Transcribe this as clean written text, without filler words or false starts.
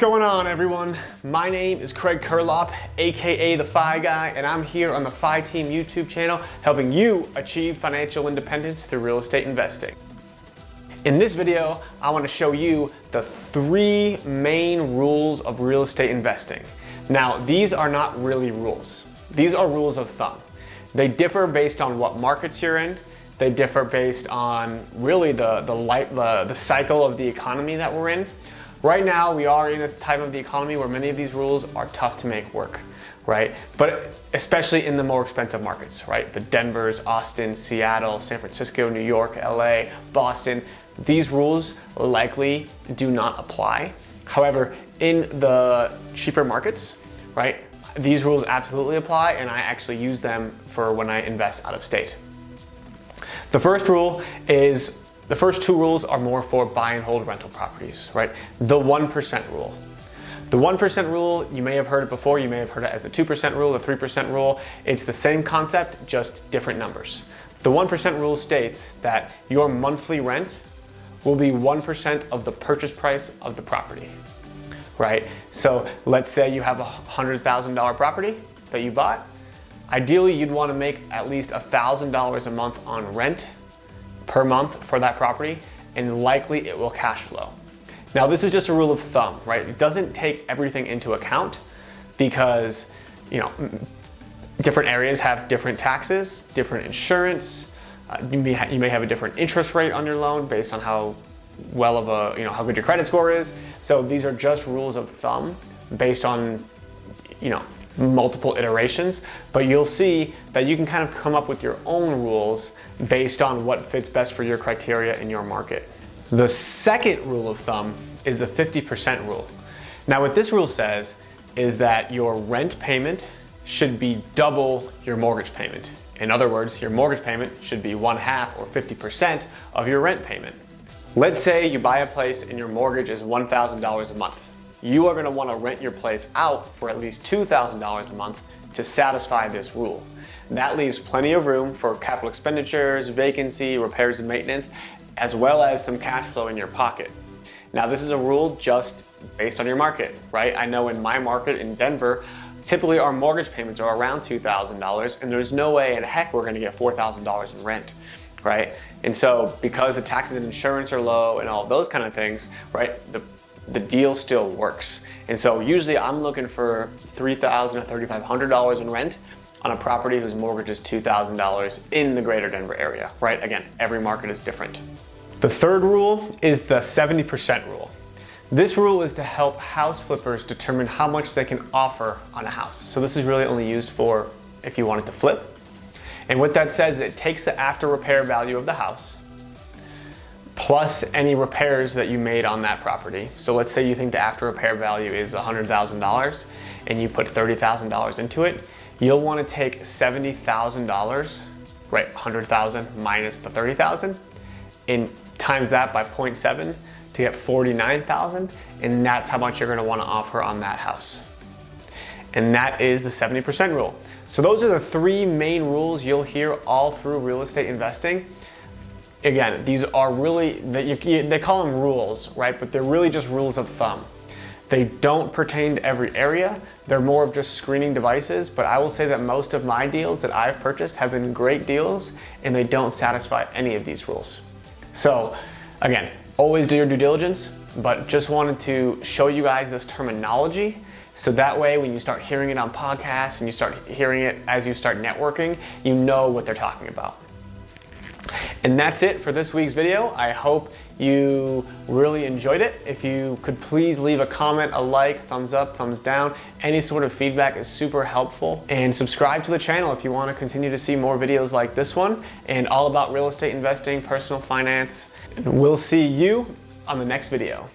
going on, everyone? My name is Craig Curelop, aka the FI Guy, and I'm here on the FI Team YouTube channel helping you achieve financial independence through real estate investing. In this video, I want to show you the 3 main rules of real estate investing. Now, these are not really rules. These are rules of thumb. They differ based on what markets you're in. They differ based on really the cycle of the economy that we're in. Right now, we are in a time of the economy where many of these rules are tough to make work, right? But especially in the more expensive markets, right? The Denvers, Austin, Seattle, San Francisco, New York, LA, Boston. These rules likely do not apply. However, in the cheaper markets, right? These rules absolutely apply, and I actually use them for when I invest out of state. The first 2 rules are more for buy and hold rental properties, right? The 1% rule. The 1% rule, you may have heard it before, you may have heard it as the 2% rule, the 3% rule. It's the same concept, just different numbers. The 1% rule states that your monthly rent will be 1% of the purchase price of the property, right? So let's say you have a $100,000 property that you bought. Ideally, you'd want to make at least $1,000 a month on rent per month for that property, and likely it will cash flow. Now, this is just a rule of thumb, right? It doesn't take everything into account because, different areas have different taxes, different insurance. You may have a different interest rate on your loan based on how well of how good your credit score is. So these are just rules of thumb based on, multiple iterations, but you'll see that you can kind of come up with your own rules based on what fits best for your criteria in your market. The second rule of thumb is the 50% rule. Now, what this rule says is that your rent payment should be double your mortgage payment. In other words, your mortgage payment should be 1/2 or 50% of your rent payment. Let's say you buy a place and your mortgage is $1,000 a month. You are going to want to rent your place out for at least $2,000 a month to satisfy this rule. And that leaves plenty of room for capital expenditures, vacancy, repairs and maintenance, as well as some cash flow in your pocket. Now, this is a rule just based on your market, right? I know in my market in Denver, typically our mortgage payments are around $2,000, and there's no way in heck we're going to get $4,000 in rent, right? And so because the taxes and insurance are low and all those kind of things, right, the deal still works. And so usually I'm looking for $3,000 to $3,500 in rent on a property whose mortgage is $2,000 in the greater Denver area, right? Again, every market is different. The third rule is the 70% rule. This rule is to help house flippers determine how much they can offer on a house. So this is really only used for if you want it to flip. And what that says is it takes the after repair value of the house plus any repairs that you made on that property. So let's say you think the after repair value is $100,000 and you put $30,000 into it. You'll want to take $70,000, right? 100,000 minus the 30,000 and times that by 0.7 to get 49,000. And that's how much you're going to want to offer on that house. And that is the 70% rule. So those are the 3 main rules you'll hear all through real estate investing. Again, these are really, they call them rules, right? But they're really just rules of thumb. They don't pertain to every area. They're more of just screening devices, but I will say that most of my deals that I've purchased have been great deals and they don't satisfy any of these rules. So again, always do your due diligence, but just wanted to show you guys this terminology so that way when you start hearing it on podcasts and you start hearing it as you start networking, you know what they're talking about. And that's it for this week's video. I hope you really enjoyed it. If you could please leave a comment, a like, thumbs up, thumbs down. Any sort of feedback is super helpful. And subscribe to the channel if you want to continue to see more videos like this one and all about real estate investing, personal finance. And we'll see you on the next video.